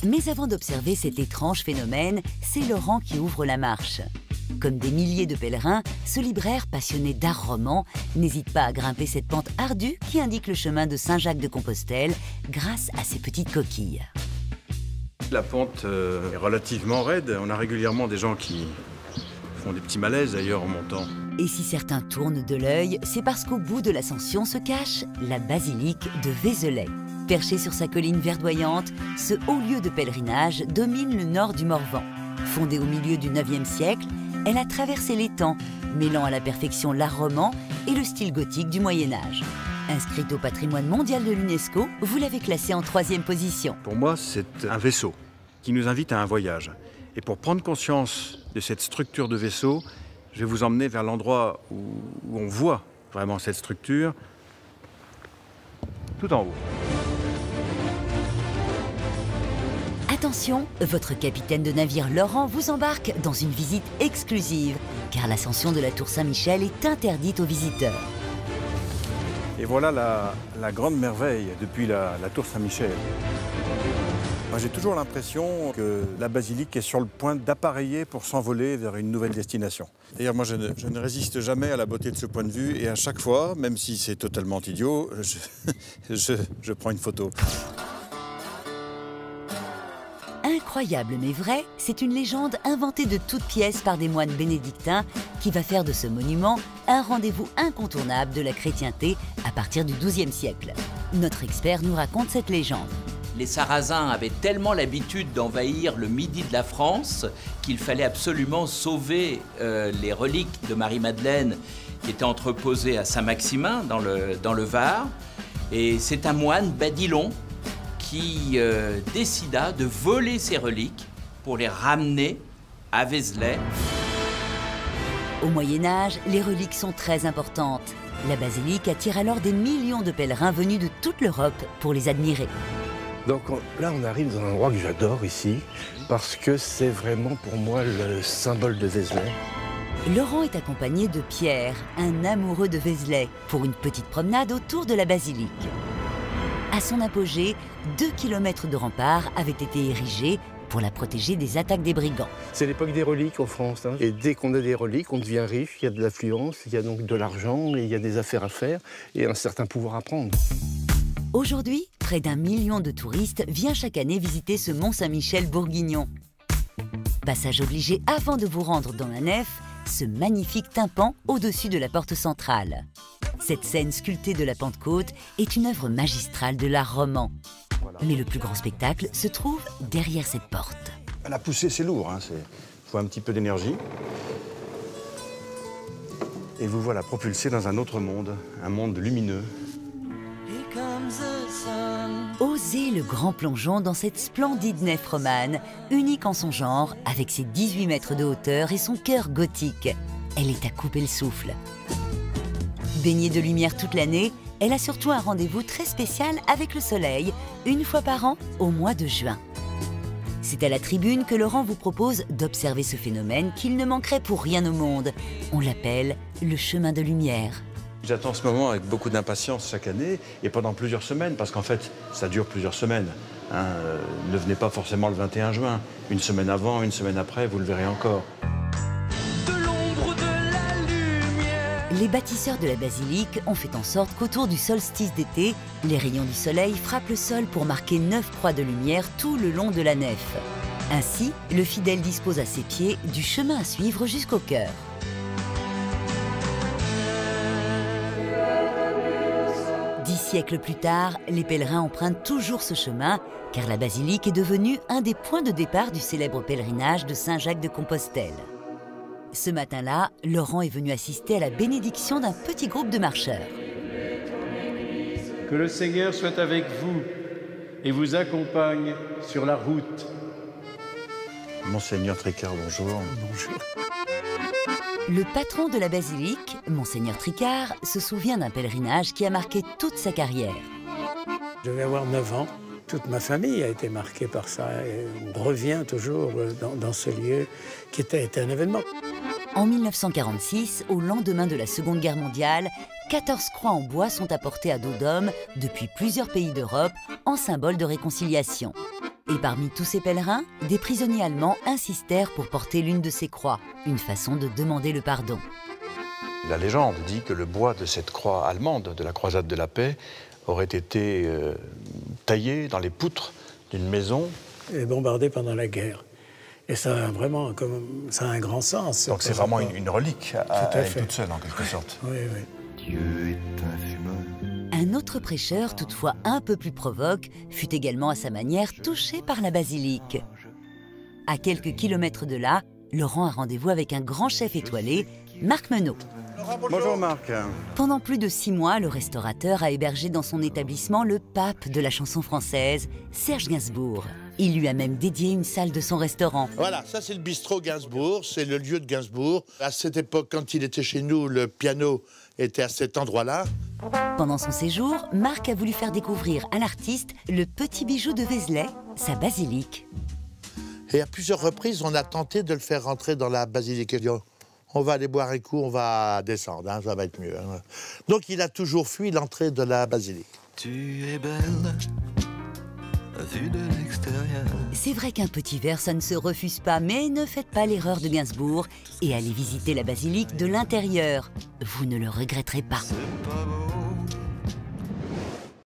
Mais avant d'observer cet étrange phénomène, c'est Laurent qui ouvre la marche. Comme des milliers de pèlerins, ce libraire passionné d'art roman n'hésite pas à grimper cette pente ardue qui indique le chemin de Saint-Jacques-de-Compostelle grâce à ses petites coquilles. La pente est relativement raide. On a régulièrement des gens qui font des petits malaises d'ailleurs en montant. Et si certains tournent de l'œil, c'est parce qu'au bout de l'ascension se cache la basilique de Vézelay. Perché sur sa colline verdoyante, ce haut lieu de pèlerinage domine le nord du Morvan. Fondée au milieu du IXe siècle, elle a traversé les temps, mêlant à la perfection l'art roman et le style gothique du Moyen-Âge. Inscrite au patrimoine mondial de l'UNESCO, vous l'avez classée en 3e position. Pour moi, c'est un vaisseau qui nous invite à un voyage. Et pour prendre conscience de cette structure de vaisseau, je vais vous emmener vers l'endroit où on voit vraiment cette structure, tout en haut. Attention, votre capitaine de navire Laurent vous embarque dans une visite exclusive, car l'ascension de la tour Saint-Michel est interdite aux visiteurs. Et voilà la grande merveille depuis la tour Saint-Michel. J'ai toujours l'impression que la basilique est sur le point d'appareiller pour s'envoler vers une nouvelle destination. D'ailleurs, moi, je ne résiste jamais à la beauté de ce point de vue et à chaque fois, même si c'est totalement idiot, je prends une photo. Incroyable mais vrai, c'est une légende inventée de toutes pièces par des moines bénédictins qui va faire de ce monument un rendez-vous incontournable de la chrétienté à partir du XIIe siècle. Notre expert nous raconte cette légende. Les Sarrasins avaient tellement l'habitude d'envahir le midi de la France qu'il fallait absolument sauver les reliques de Marie-Madeleine qui étaient entreposées à Saint-Maximin dans le Var. Et c'est un moine, Badilon, qui décida de voler ces reliques pour les ramener à Vézelay. Au Moyen-Âge, les reliques sont très importantes. La basilique attire alors des millions de pèlerins venus de toute l'Europe pour les admirer. Donc là, on arrive dans un endroit que j'adore ici, parce que c'est vraiment pour moi le symbole de Vézelay. Laurent est accompagné de Pierre, un amoureux de Vézelay, pour une petite promenade autour de la basilique. À son apogée, 2 km de remparts avaient été érigés pour la protéger des attaques des brigands. C'est l'époque des reliques en France. Et dès qu'on a des reliques, on devient riche, il y a de l'affluence, il y a donc de l'argent, et il y a des affaires à faire et un certain pouvoir à prendre. Aujourd'hui, près d'1 million de touristes vient chaque année visiter ce Mont Saint-Michel bourguignon. Passage obligé avant de vous rendre dans la nef, ce magnifique tympan au-dessus de la porte centrale. Cette scène sculptée de la Pentecôte est une œuvre magistrale de l'art roman. Mais le plus grand spectacle se trouve derrière cette porte. La poussée, c'est lourd, hein, faut un petit peu d'énergie. Et vous voilà propulsé dans un autre monde, un monde lumineux. Osez le grand plongeon dans cette splendide nef romane, unique en son genre, avec ses 18 mètres de hauteur et son cœur gothique. Elle est à couper le souffle. Baignée de lumière toute l'année, elle a surtout un rendez-vous très spécial avec le soleil, une fois par an, au mois de juin. C'est à la tribune que Laurent vous propose d'observer ce phénomène qu'il ne manquerait pour rien au monde. On l'appelle le chemin de lumière. J'attends ce moment avec beaucoup d'impatience chaque année et pendant plusieurs semaines, parce qu'en fait, ça dure plusieurs semaines. Ne venez pas forcément le 21 juin. Une semaine avant, une semaine après, vous le verrez encore. Les bâtisseurs de la basilique ont fait en sorte qu'autour du solstice d'été, les rayons du soleil frappent le sol pour marquer 9 croix de lumière tout le long de la nef. Ainsi, le fidèle dispose à ses pieds du chemin à suivre jusqu'au cœur. Siècles plus tard, les pèlerins empruntent toujours ce chemin, car la basilique est devenue un des points de départ du célèbre pèlerinage de Saint-Jacques-de-Compostelle. Ce matin-là, Laurent est venu assister à la bénédiction d'un petit groupe de marcheurs. Que le Seigneur soit avec vous et vous accompagne sur la route. Monseigneur Tricard, bonjour. Bonjour. Le patron de la basilique, Monseigneur Tricard, se souvient d'un pèlerinage qui a marqué toute sa carrière. Je vais avoir 9 ans. Toute ma famille a été marquée par ça. Et on revient toujours dans ce lieu qui était un événement. En 1946, au lendemain de la Seconde Guerre mondiale, 14 croix en bois sont apportées à dos d'homme depuis plusieurs pays d'Europe en symbole de réconciliation. Et parmi tous ces pèlerins, des prisonniers allemands insistèrent pour porter l'une de ces croix, une façon de demander le pardon. La légende dit que le bois de cette croix allemande, de la croisade de la paix, aurait été taillé dans les poutres d'une maison. Et bombardé pendant la guerre. Et ça a vraiment ça a un grand sens. Donc c'est vraiment une relique à elle toute seule, en quelque sorte. Oui, oui. Dieu est un fumeur. Un autre prêcheur, toutefois un peu plus provoque, fut également à sa manière touché par la basilique. À quelques kilomètres de là, Laurent a rendez-vous avec un grand chef étoilé, Marc Menot. Bonjour Marc. Pendant plus de 6 mois, le restaurateur a hébergé dans son établissement le pape de la chanson française, Serge Gainsbourg. Il lui a même dédié une salle de son restaurant. Voilà, ça c'est le bistrot Gainsbourg, c'est le lieu de Gainsbourg. À cette époque, quand il était chez nous, le piano était à cet endroit-là. Pendant son séjour, Marc a voulu faire découvrir à l'artiste le petit bijou de Vézelay, sa basilique. Et à plusieurs reprises, on a tenté de le faire rentrer dans la basilique. Il dit, on va aller boire un coup, on va descendre, hein, ça va être mieux. Hein. Donc il a toujours fui l'entrée de la basilique. Tu es belle, vue de l'extérieur. C'est vrai qu'un petit verre, ça ne se refuse pas, mais ne faites pas l'erreur de Gainsbourg et allez visiter la basilique de l'intérieur. Vous ne le regretterez pas. C'est pas beau.